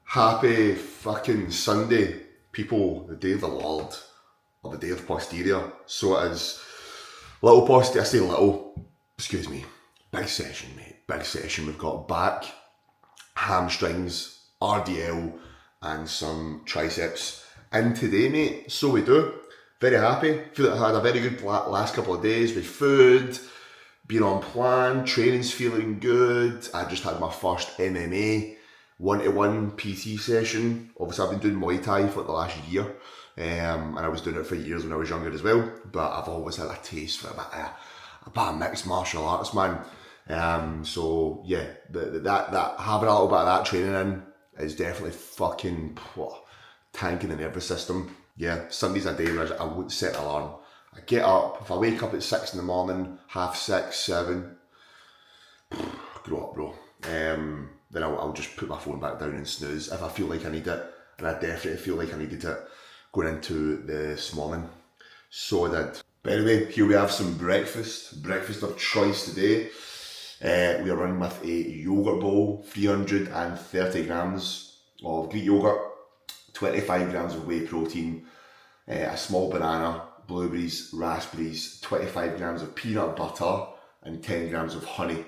Happy fucking Sunday, people, the day of the Lord, or the day of Posterior. So it is little Posterior, I say little, excuse me, big session, mate, big session. We've got back, hamstrings, RDL, and some triceps in today, mate. So we do. Very happy. Feel like I had a very good last couple of days with food, been on plan, training's feeling good. I just had my first MMA one-to-one PT session. Obviously I've been doing Muay Thai for the last year, and I was doing it for years when I was younger as well, but I've always had a taste for a bit of mixed martial arts, man. So yeah, that having a little bit of that training in is definitely fucking tanking the nervous system. Yeah, Sunday's a day where I won't set an alarm. I get up, if I wake up at 6 in the morning, 6:30, 7, grow up, bro. Then I'll just put my phone back down and snooze if I feel like I need it, and I definitely feel like I needed it going into this morning, so I did. But anyway, here we have some breakfast of choice today. We are running with a yogurt bowl, 330 grams of Greek yogurt, 25 grams of whey protein, a small banana, blueberries, raspberries, 25 grams of peanut butter, and 10 grams of honey.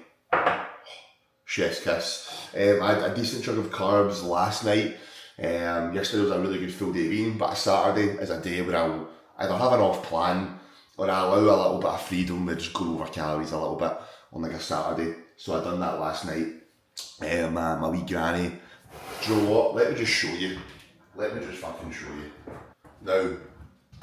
Chef's kiss. I had a decent chunk of carbs last night. Yesterday was a really good full day of eating, but a Saturday is a day where I'll either have an off plan or I'll allow a little bit of freedom and just go over calories a little bit on like a Saturday. So I done that last night. My wee granny. Do you know what? Let me just show you. Let me just fucking show you. Now,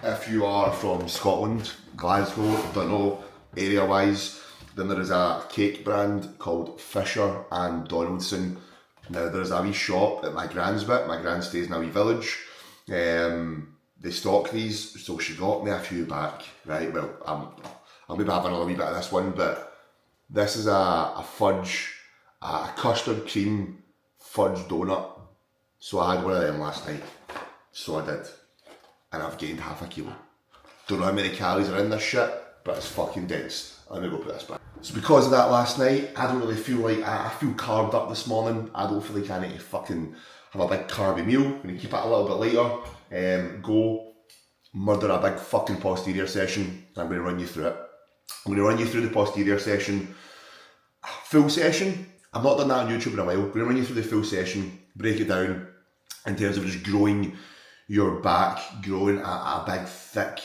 if you are from Scotland, Glasgow, don't know, area-wise, then there is a cake brand called Fisher and Donaldson. Now there's a wee shop at my gran's bit. My gran stays in a wee village. They stock these, so she got me a few back, right? Well, I'll maybe have another wee bit of this one, but this is a fudge, a custard cream fudge donut. So I had one of them last night. So I did. And I've gained half a kilo. Don't know how many calories are in this shit, but it's fucking dense. Let me go put this back. So because of that last night, I don't really feel like, I feel carved up this morning. I don't feel like I need to fucking have a big carby meal. I'm going to keep it a little bit later. Go murder a big fucking posterior session. I'm going to run you through it. I'm going to run you through the posterior session. Full session. I've not done that on YouTube in a while. I'm going to run you through the full session, break it down in terms of just growing your back, growing a big, thick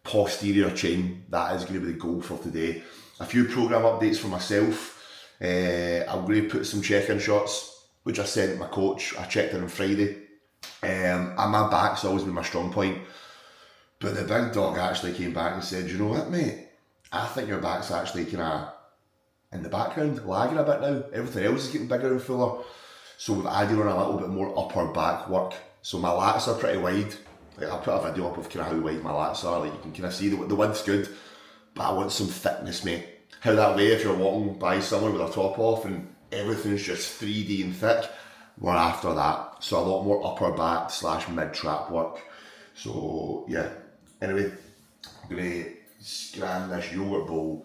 posterior chain. That is going to be the goal for today. A few program updates for myself. I'm going to put some check-in shots, which I sent my coach. I checked in on Friday. And my back's always been my strong point. But the big dog actually came back and said, you know what, mate? I think your back's actually kind of in the background, lagging a bit now. Everything else is getting bigger and fuller. So we've added on a little bit more upper back work. So my lats are pretty wide. Like I'll put a video up of kind of how wide my lats are. Like you can kind of see the width's good. But I want some thickness, mate. How that way, if you're walking by someone with a top off and everything's just 3D and thick, we're after that. So a lot more upper back / mid-trap work. So yeah. Anyway, I'm going to scram this yogurt bowl,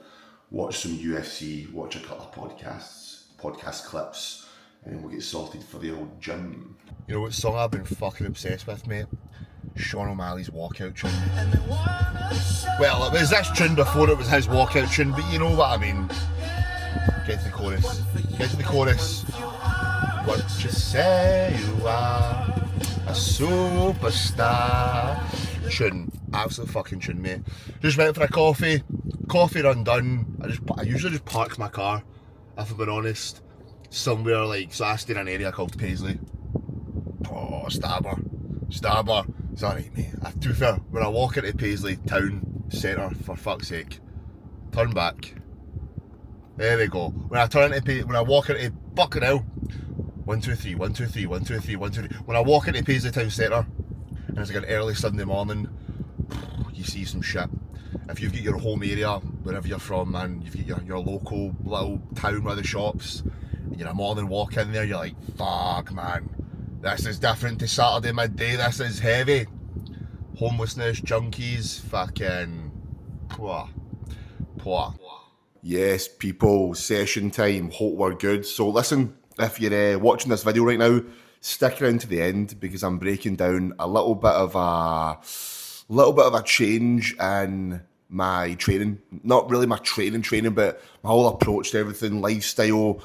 watch some UFC, watch a couple of podcast clips, and then we'll get sorted for the old gym. You know what song I've been fucking obsessed with, mate? Sean O'Malley's walkout tune. Well, it was this tune before it was his walkout tune, but you know what I mean. Get to the chorus. Get to the chorus. What you say you are, a superstar. Tune. Absolute fucking tune, mate. Just went for a coffee. Coffee run done. I usually just park my car, if I'm being honest, somewhere like, so I stay in an area called Paisley. Oh, Starbar. It's alright, mate. To be fair, when I walk into Paisley town centre, for fuck's sake, turn back. There we go. When I walk into fucking hell, 1 2 3 1 2 3 1 2 3 1 2 3. When I walk into Paisley town centre, and it's like an early Sunday morning, you see some shit. If you've got your home area, wherever you're from, man, you've got your local little town with the shops, and you're a morning walk in there, you're like, fuck, man. This is different to Saturday midday, this is heavy. Homelessness, junkies, fucking... Pwah. Yes, people, session time, hope we're good. So listen, if you're watching this video right now, stick around to the end because I'm breaking down a little bit of a change in my training. Not really my training, but my whole approach to everything, lifestyle,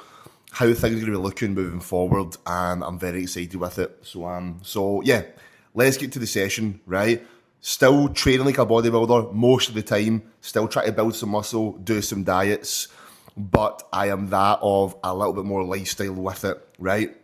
how things are going to be looking moving forward, and I'm very excited with it. So yeah, let's get to the session, right? Still training like a bodybuilder most of the time, still trying to build some muscle, do some diets, but I am that of a little bit more lifestyle with it, right?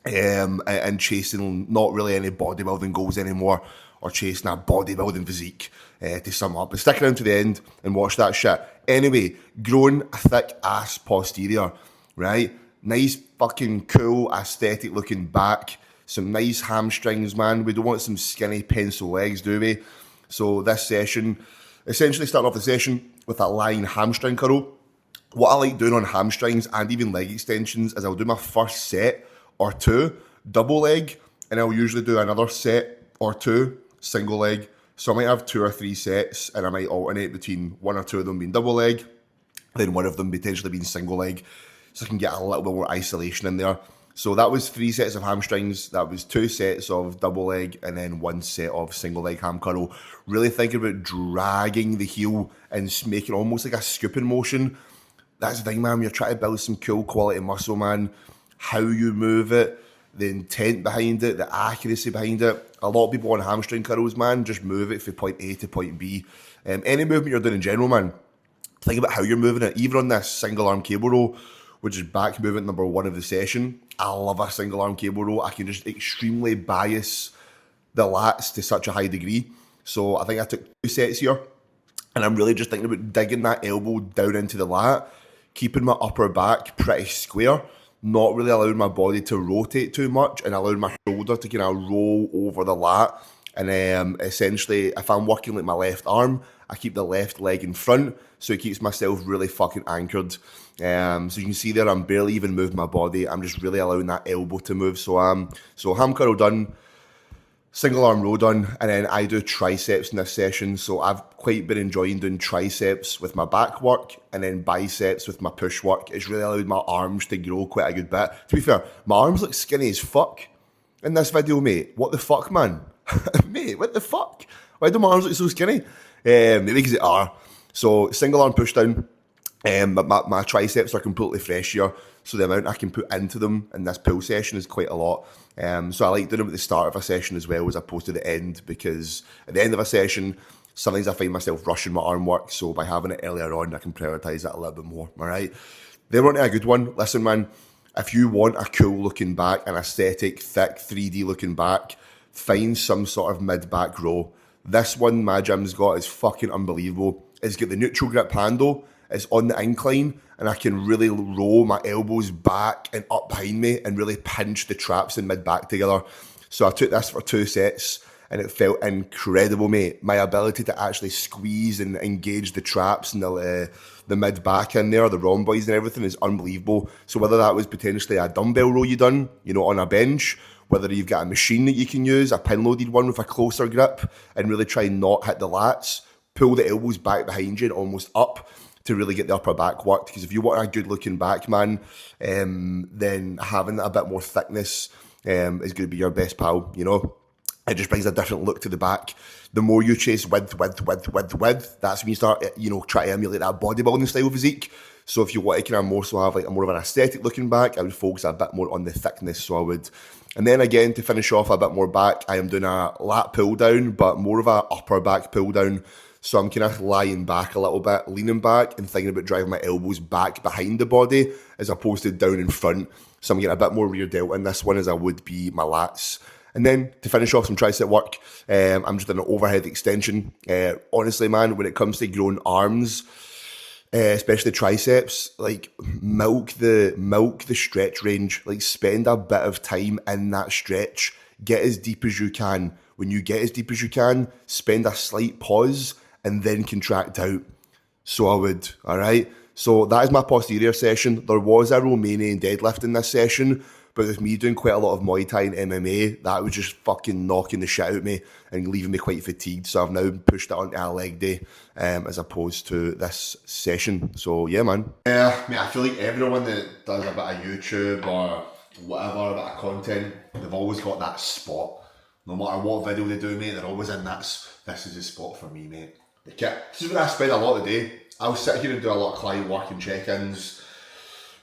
And chasing not really any bodybuilding goals anymore, or chasing a bodybuilding physique, to sum up. But stick around to the end and watch that shit. Anyway, growing a thick ass posterior, right? Nice fucking cool aesthetic looking back. Some nice hamstrings, man. We don't want some skinny pencil legs, do we? So this session, essentially starting off the session with a lying hamstring curl. What I like doing on hamstrings and even leg extensions is I'll do my first set or two, double leg, and I'll usually do another set or two, single leg. So I might have 2 or 3 sets, and I might alternate between 1 or 2 of them being double leg, then one of them potentially being single leg, so I can get a little bit more isolation in there. So that was 3 sets of hamstrings, that was 2 sets of double leg, and then 1 set of single leg ham curl. Really thinking about dragging the heel and making almost like a scooping motion. That's the thing, man, when you're trying to build some cool quality muscle, man, how you move it, the intent behind it, the accuracy behind it. A lot of people on hamstring curls, man, just move it from point A to point B. Any movement you're doing in general, man, think about how you're moving it. Even on this single arm cable row, which is back movement number 1 of the session, I love a single arm cable row. I can just extremely bias the lats to such a high degree. So I think I took 2 sets here, and I'm really just thinking about digging that elbow down into the lat, keeping my upper back pretty square, not really allowing my body to rotate too much, and allowing my shoulder to kind of roll over the lat. And essentially, if I'm working like my left arm, I keep the left leg in front, so it keeps myself really fucking anchored. So you can see there, I'm barely even moving my body. I'm just really allowing that elbow to move. So ham curl done, single arm row done, and then I do triceps in this session. So I've quite been enjoying doing triceps with my back work and then biceps with my push work. It's really allowed my arms to grow quite a good bit. To be fair, my arms look skinny as fuck in this video, mate. What the fuck, man? Mate, what the fuck? Why do my arms look so skinny? Maybe because they are. So single arm push down. But my triceps are completely fresh here, so the amount I can put into them in this pull session is quite a lot. So I like doing them at the start of a session as well as opposed to the end, because at the end of a session, sometimes I find myself rushing my arm work, so by having it earlier on, I can prioritise that a little bit more, alright? Then we're on to a good one. Listen, man, if you want a cool looking back, an aesthetic, thick, 3D looking back, find some sort of mid-back row. This one my gym's got is fucking unbelievable. It's got the neutral grip handle, it's on the incline, and I can really roll my elbows back and up behind me and really pinch the traps and mid-back together. So I took this for 2 sets, and it felt incredible, mate. My ability to actually squeeze and engage the traps and the mid-back in there, the rhomboids and everything is unbelievable. So whether that was potentially a dumbbell row you done, on a bench, whether you've got a machine that you can use, a pin-loaded one with a closer grip, and really try and not hit the lats, pull the elbows back behind you and almost up to really get the upper back worked. Because if you want a good looking back, man, then having a bit more thickness is going to be your best pal, It just brings a different look to the back. The more you chase width, that's when you start, try to emulate that bodybuilding style physique. So if you want to kind of more so have like a more of an aesthetic looking back, I would focus a bit more on the thickness. So I would. And then again, to finish off a bit more back, I am doing a lat pull down, but more of a upper back pull down. So I'm kind of lying back a little bit, leaning back and thinking about driving my elbows back behind the body as opposed to down in front. So I'm getting a bit more rear delta in this one as I would be my lats. And then to finish off some tricep work, I'm just doing an overhead extension. Honestly, man, when it comes to growing arms, especially triceps, like milk the stretch range. Like spend a bit of time in that stretch. Get as deep as you can. When you get as deep as you can, spend a slight pause and then contract out. So I would, all right? So that is my posterior session. There was a Romanian deadlift in this session, but with me doing quite a lot of Muay Thai and MMA, that was just fucking knocking the shit out of me and leaving me quite fatigued. So I've now pushed it onto a leg day as opposed to this session. So yeah, man. Yeah, I feel like everyone that does a bit of YouTube or whatever, a bit of content, they've always got that spot. No matter what video they do, mate, they're always in this is the spot for me, mate. The kit. This is where I spend a lot of the day. I'll sit here and do a lot of client work and check-ins.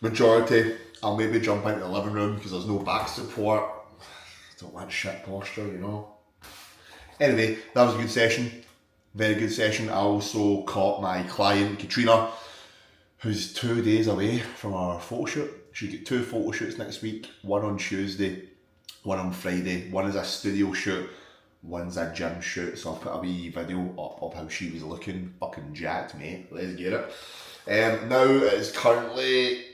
Majority, I'll maybe jump into the living room because there's no back support. I don't want shit posture, you know. Anyway, that was a good session. Very good session. I also caught my client, Katrina, who's 2 days away from our photo shoot. She'll get 2 photo shoots next week. One on Tuesday, one on Friday. One is a studio shoot, one's a gym shoot. So I'll put a wee video up of how she was looking. Fucking jacked, mate. Let's get it. Now it's currently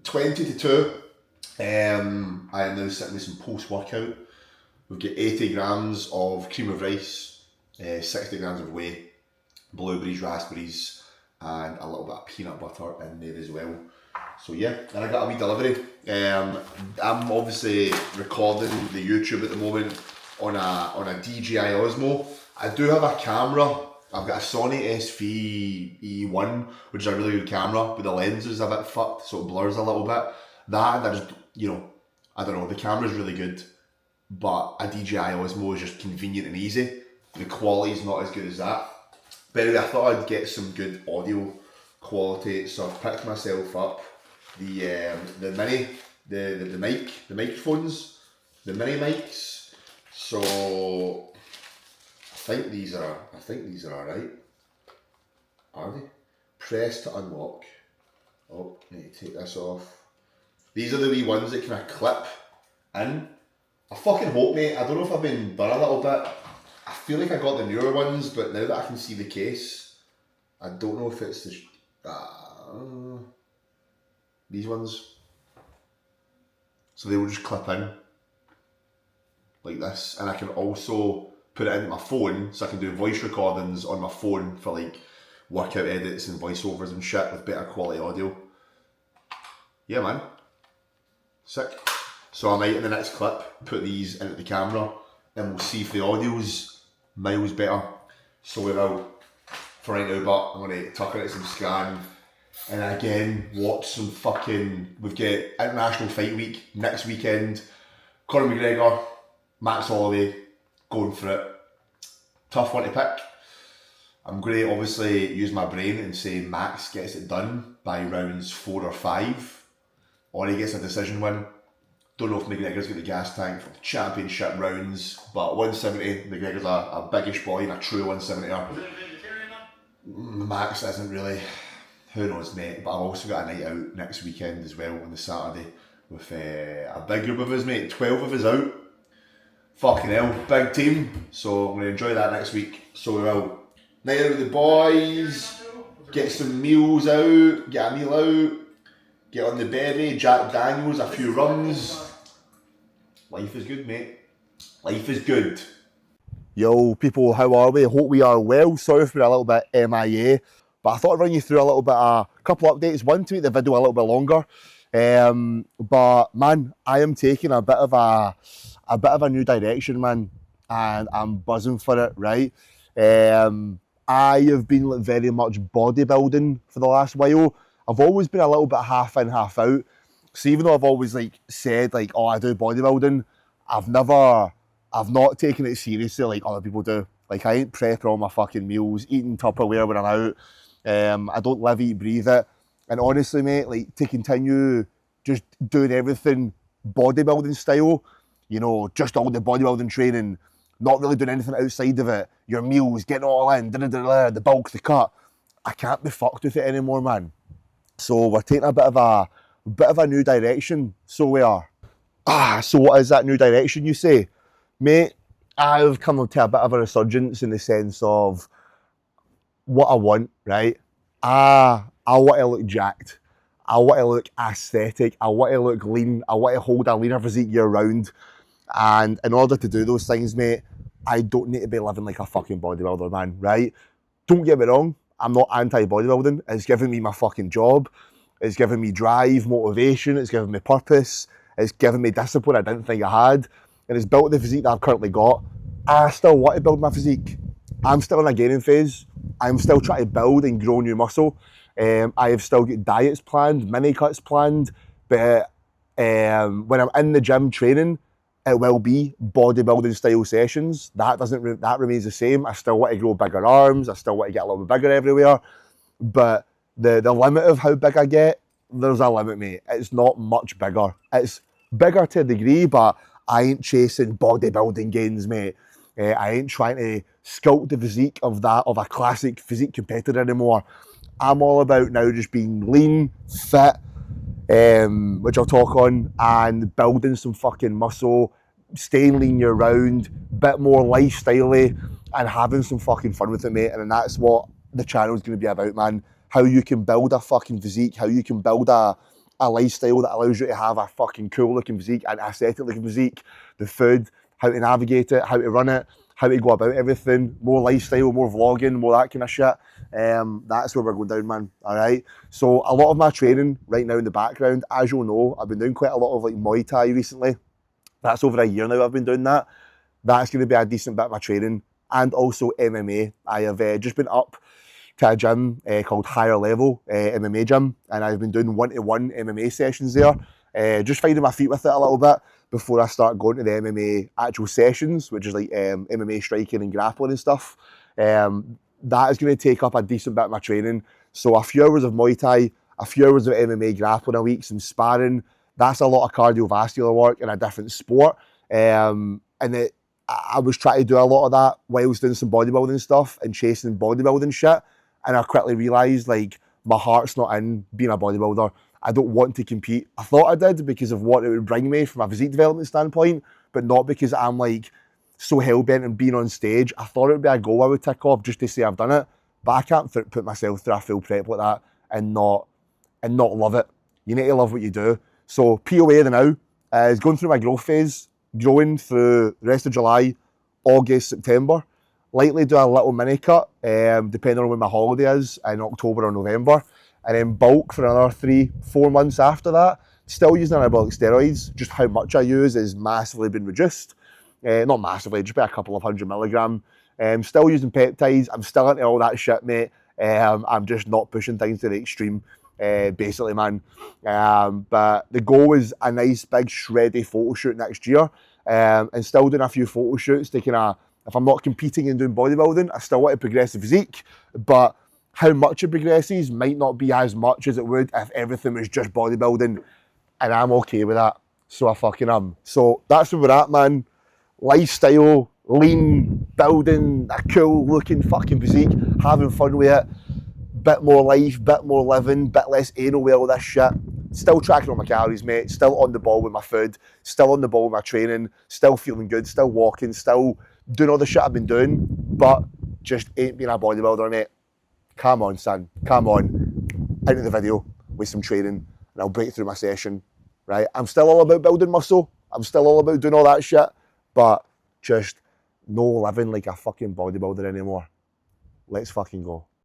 20 to 2. I am now sitting with some post-workout. We've got 80 grams of cream of rice, 60 grams of whey, blueberries, raspberries, and a little bit of peanut butter in there as well. So yeah, and I got a wee delivery. I'm obviously recording the YouTube at the moment on a DJI Osmo. I do have a camera. I've got a Sony SV-E1, which is a really good camera, but the lens is a bit fucked, so it blurs a little bit. That I just, you know, I don't know, the camera's really good, but a DJI Osmo is just convenient and easy. The quality's not as good as that. But anyway, I thought I'd get some good audio quality, so I've picked myself up the microphones, the mini mics. So I think these are alright. Are they? Press to unlock. Oh, need to take this off. These are the wee ones that kind of clip in. I fucking hope, mate. I don't know if I've been done a little bit. I feel like I got the newer ones, but now that I can see the case, I don't know if it's these ones. So they will just clip in like this, and I can also put it into my phone, so I can do voice recordings on my phone for like workout edits and voiceovers and shit with better quality audio. Yeah, man. Sick. So I might, in the next clip, put these into the camera and we'll see if the audio's miles better. So we will for right now, but I'm going to tuck into some scan and again watch some fucking... We've got International Fight Week next weekend. Conor McGregor, Max Holloway, going for it. Tough one to pick. I'm going to obviously use my brain and say Max gets it done by rounds 4 or 5. Or he gets a decision win. Don't know if McGregor's got the gas tank for the championship rounds, but 170, McGregor's a biggish boy and a true 170er. Max isn't really, who knows, mate, but I've also got a night out next weekend as well on the Saturday with a big group of us, mate, 12 of us out. Fucking hell, big team, so I'm going to enjoy that next week. So we will. Night out with the boys, get some meals out, get a meal out. Get on the berry, Jack Daniels, a few rums. Life is good, mate. Life is good. Yo, people, how are we? Hope we are well. Sorry if we're a little bit MIA, but I thought I'd run you through a little bit, a couple of updates. One, to make the video a little bit longer. But man, I am taking a bit of a new direction, man, and I'm buzzing for it, right? I have been very much bodybuilding for the last while. I've always been a little bit half in, half out. So even though I've always said oh, I do bodybuilding, I've not taken it seriously like other people do. Like, I ain't prepping all my fucking meals, eating Tupperware when I'm out. I don't live, eat, breathe it. And honestly, mate, to continue just doing everything bodybuilding style, you know, just all the bodybuilding training, not really doing anything outside of it, your meals, getting all in, the bulk, the cut, I can't be fucked with it anymore, man. So we're taking a bit of a new direction. So we are. So what is that new direction, you say? Mate, I've come to a bit of a resurgence in the sense of what I want, right? I want to look jacked. I want to look aesthetic. I want to look lean. I want to hold a leaner physique year round. And in order to do those things, mate, I don't need to be living like a fucking bodybuilder, man, right? Don't get me wrong. I'm not anti-bodybuilding. It's given me my fucking job. It's given me drive, motivation. It's given me purpose. It's given me discipline I didn't think I had. And it's built the physique that I've currently got. I still want to build my physique. I'm still in a gaining phase. I'm still trying to build and grow new muscle. I have still got diets planned, mini cuts planned. But When I'm in the gym training, it will be bodybuilding style sessions. That remains the same. I still want to grow bigger arms. I still want to get a little bit bigger everywhere. But the limit of how big I get, there's a limit, mate. It's not much bigger. It's bigger to a degree, but I ain't chasing bodybuilding gains, mate. I ain't trying to sculpt the physique of a classic physique competitor anymore. I'm all about now just being lean, fit, which I'll talk on, and building some fucking muscle, staying lean year round, bit more lifestyle-y, and having some fucking fun with it, mate. And that's what the channel's going to be about, man. How you can build a fucking physique, how you can build a lifestyle that allows you to have a fucking cool looking physique, an aesthetic looking physique, the food, how to navigate it, how to run it, how to go about everything, more lifestyle, more vlogging, more that kind of shit. That's where we're going down, man. All right. So a lot of my training right now in the background, as you'll know, I've been doing quite a lot of like Muay Thai recently. That's over a year now I've been doing that. That's going to be a decent bit of my training. And also MMA. I have just been up to a gym called Higher Level MMA Gym, and I've been doing one-to-one MMA sessions there. Just finding my feet with it a little bit before I start going to the MMA actual sessions, which is like MMA striking and grappling and stuff. That is going to take up a decent bit of my training. So a few hours of Muay Thai, a few hours of MMA grappling a week, some sparring. That's a lot of cardiovascular work in a different sport. I was trying to do a lot of that while I was doing some bodybuilding stuff and chasing bodybuilding shit. And I quickly realised, like, my heart's not in being a bodybuilder. I don't want to compete. I thought I did because of what it would bring me from a physique development standpoint, but not because I'm, like, so hell-bent on being on stage. I thought it would be a goal I would tick off just to say I've done it. But I can't put myself through a full prep like that and not love it. You need to love what you do. So POA now is going through my growth phase, growing through the rest of July, August, September. Likely do a little mini cut, depending on when my holiday is, in October or November. And then bulk for another 3-4 months after that. Still using anabolic steroids, just how much I use is massively been reduced. Not massively, just by a couple of 100 milligram. Still using peptides, I'm still into all that shit, mate. I'm just not pushing things to the extreme, basically, man. But the goal is a nice big shreddy photo shoot next year. And still doing a few photo shoots to kind of, if I'm not competing and doing bodybuilding, I still want to progress the physique, but how much it progresses might not be as much as it would if everything was just bodybuilding, and I'm okay with that. So I fucking am. So that's where we're at, man. Lifestyle, lean, building a cool looking fucking physique, having fun with it, bit more life, bit more living, bit less anal with all this shit. Still tracking all my calories, mate. Still on the ball with my food. Still on the ball with my training. Still feeling good. Still walking. Still doing all the shit I've been doing. But just ain't being a bodybuilder, mate. Come on, son. Come on. Into the video with some training. And I'll break through my session. Right? I'm still all about building muscle. I'm still all about doing all that shit. But just no living like a fucking bodybuilder anymore. Let's fucking go.